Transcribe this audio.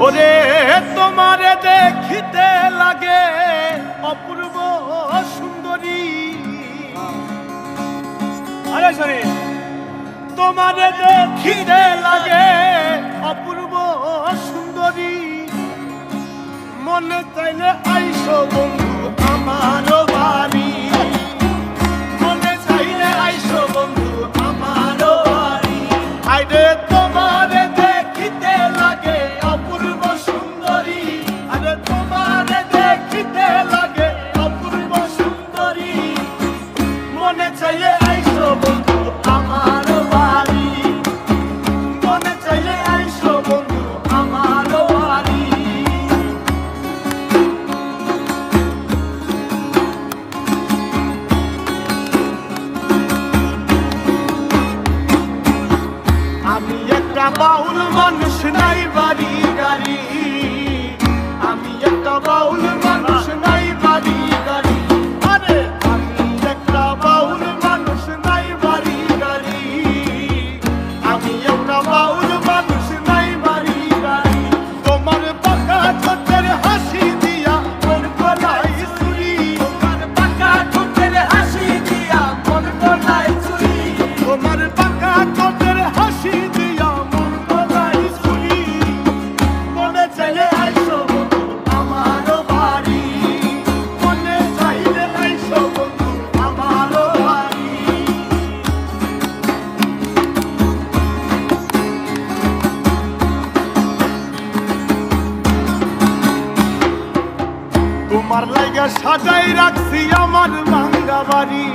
ওরে তোমারে দেখিতে লাগে অপূর্ব সুন্দরী, আরে সরি তোমারে দেখিতে লাগে অপূর্ব সুন্দরী, মনে চাইলে আইসো বন্ধু আমার বাড়ি, মনে চাইলে আইসো বন্ধু আমার বাড়ি। আইরে তোমারে দেখিতে লাগে অপূর্ব সুন্দরী, আরে তোমারে দেখিতে লাগে অপূর্ব সুন্দরী, মনে চাইলে আইসো বন্ধু আমার বাড়ি, মনে চাইলে আইসো বন্ধু আমার বাড়ি। আমি একটা বাউল মানুষ নাই বাড়ি গাড়ি, আমি একটা বাউল মানুষ নাই বাড়ি গাড়ি, আরে আমি একটা বাউল মানুষ নাই বাড়ি গাড়ি, আমি একটা বাউল মানুষ নাই বাড়ি গাড়ি। তোমার পাকা ঠোঁটের হাসি দিয়া মন গলায় চুরি, তোমার পাকা ঠোঁটের হাসি দিয়া মন গলায় চুরি, তোমার পাকা ঠোঁটের হাসি দিয়া মন গলায় চুরি, মনে চাইলে আইসো বন্ধু আমার বাড়ি, মনে চাইলে আইসো বন্ধু আমার বাড়ি। তোমার লাইগা সাজাই রাখছি আমার ভাঙ্গা বাড়ি,